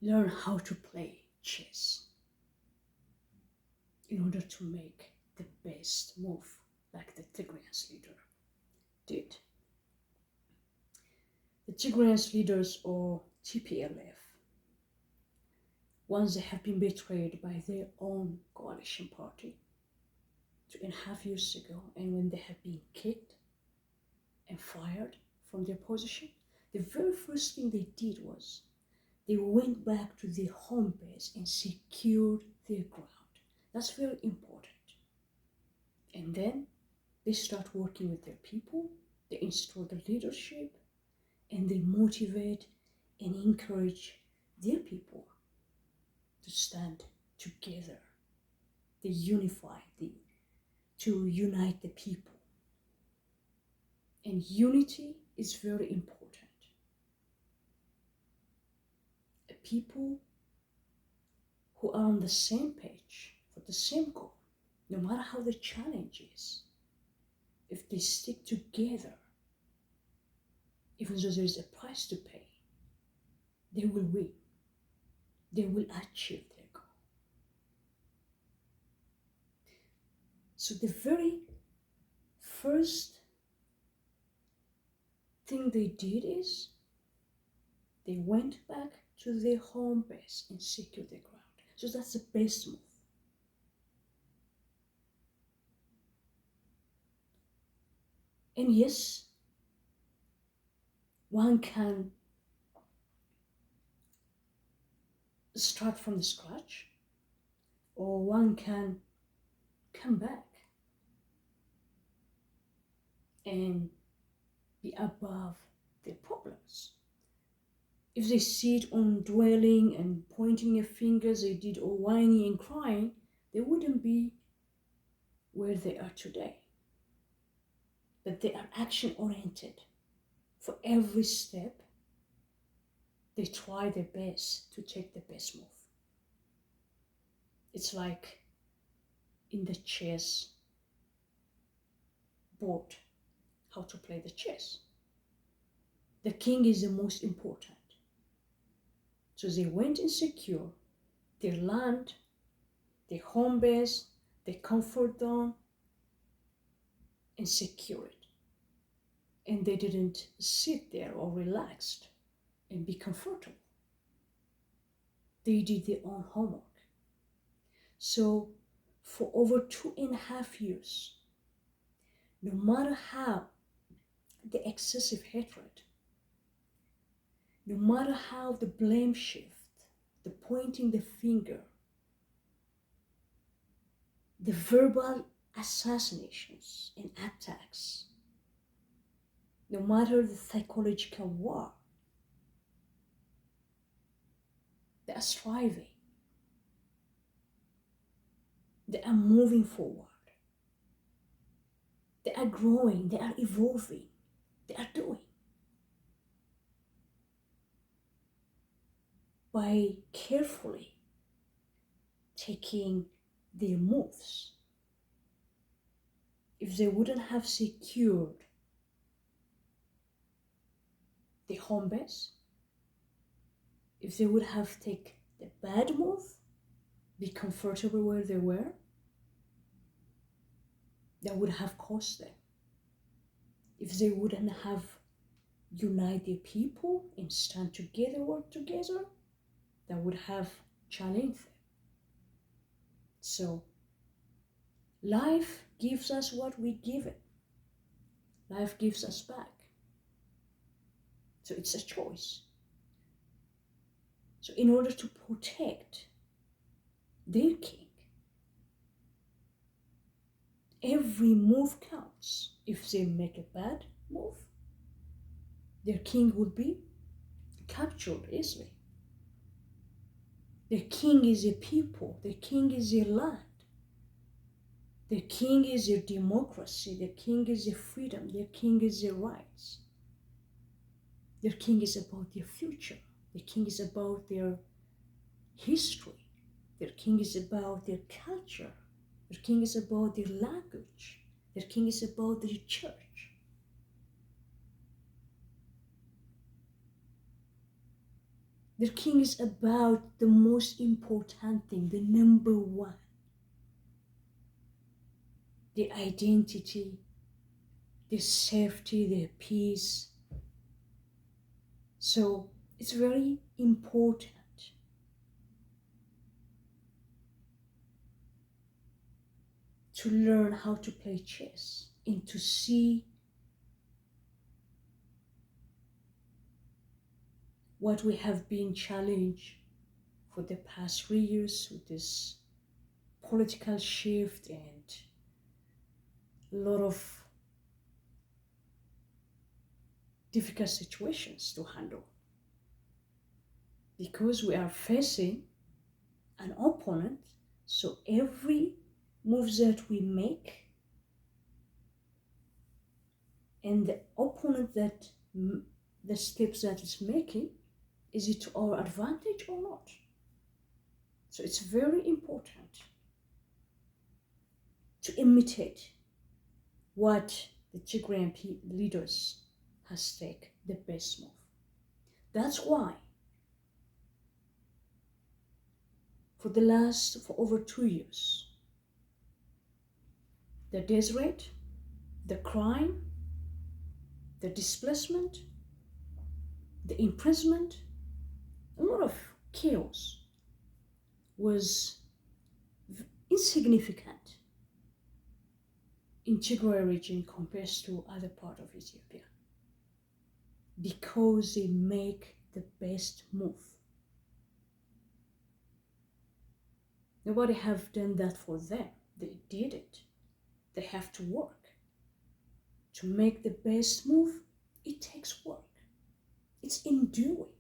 learn how to play chess in order to make the best move, like the Tigrayans leader did. The Tigrayans leaders, or TPLF, once they have been betrayed by their own coalition party 2.5 years ago, and when they have been kicked and fired from their position, the very first thing they did was they went back to their home base and secured their ground. That's very important. And then they start working with their people, they install the leadership, and they motivate and encourage their people to stand together. They to unite the people. And unity is very important. People who are on the same page for the same goal, no matter how the challenge is, if they stick together, even though there is a price to pay, they will win. They will achieve their goal. So the very first thing they did is they went back to their home base and secured their ground. So that's the best move. And yes, one can start from the scratch, or one can come back and be above their problems. If they sit on dwelling and pointing their fingers, they did all whining and crying, they wouldn't be where they are today. But they are action oriented. For every step, they try their best to take the best move. It's like in the chess board, how to play the chess. The king is the most important. So they went and secured their land, their home base, their comfort zone, and secure it. And they didn't sit there or relaxed and be comfortable. They did their own homework. So for over 2.5 years, no matter how the excessive hatred, no matter how the blame shift, the pointing the finger, the verbal assassinations and attacks, no matter the psychological war, they are striving, they are moving forward, they are growing, they are evolving, they are doing. By carefully taking their moves, if they wouldn't have secured the home base, if they would have taken the bad move, be comfortable where they were, that would have cost them. If they wouldn't have united people and stand together, work together, that would have challenged them. So life gives us what we give it. Life gives us back. So it's a choice. So in order to protect their king, every move counts. If they make a bad move, their king would be captured easily. Their king is their people, their king is their land, their king is their democracy, their king is their freedom, their king is their rights. Their king is about their future, their king is about their history, their king is about their culture, their king is about their language, their king is about their church. Their king is about the most important thing, the number one, their identity, their safety, their peace. So it's very important to learn how to play chess and to see what we have been challenged for the past 3 years with this political shift and a lot of difficult situations to handle, because we are facing an opponent. So every move that we make and the opponent that the steps that is making, is it to our advantage or not? So it's very important to imitate what the Tigrayan leaders has taken the best move. That's why for over 2 years, the death rate, the crime, the displacement, the imprisonment, a lot of chaos was insignificant in Tigray region compared to other part of Ethiopia, because they make the best move. Nobody have done that for them. They did it. They have to work. To make the best move, it takes work. It's in doing.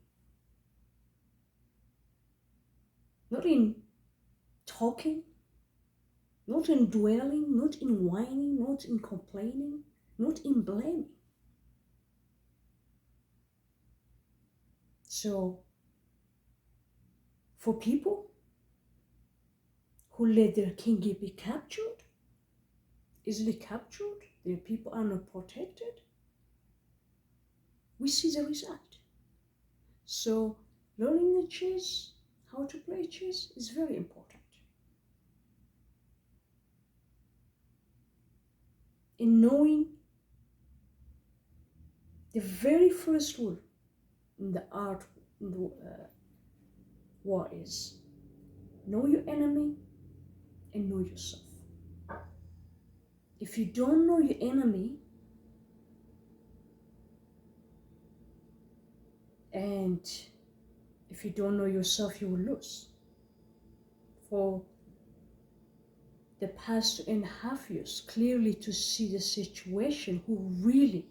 Not in talking, not in dwelling, not in whining, not in complaining, not in blaming. So, for people who let their king be captured, easily captured, their people are not protected, we see the result. So, learning the chess, how to play chess, is very important. In knowing the very first rule in the art in the, war is know your enemy and know yourself. If you don't know your enemy and if you don't know yourself, you will lose. For the past 2.5 years, clearly to see the situation who really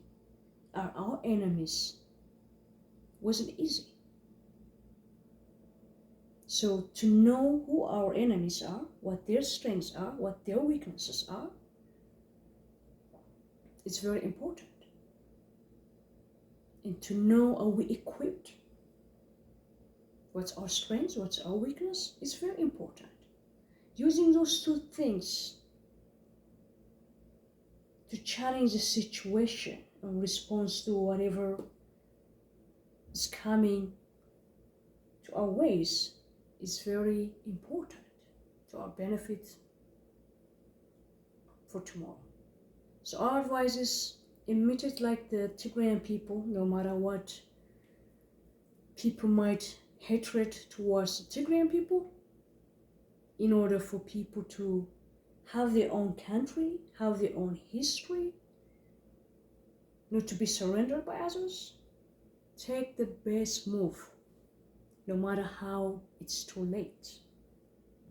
are our enemies wasn't easy. So to know who our enemies are, what their strengths are, what their weaknesses are, it's very important. And to know, are we equipped? What's our strengths, what's our weakness, is very important. Using those two things to challenge the situation in response to whatever is coming to our ways is very important to our benefit for tomorrow. So our advice is imitate like the Tigrayan people, no matter what people might hatred towards the Tigrayan people, in order for people to have their own country, have their own history, not to be surrendered by others. Take the best move, no matter how it's too late.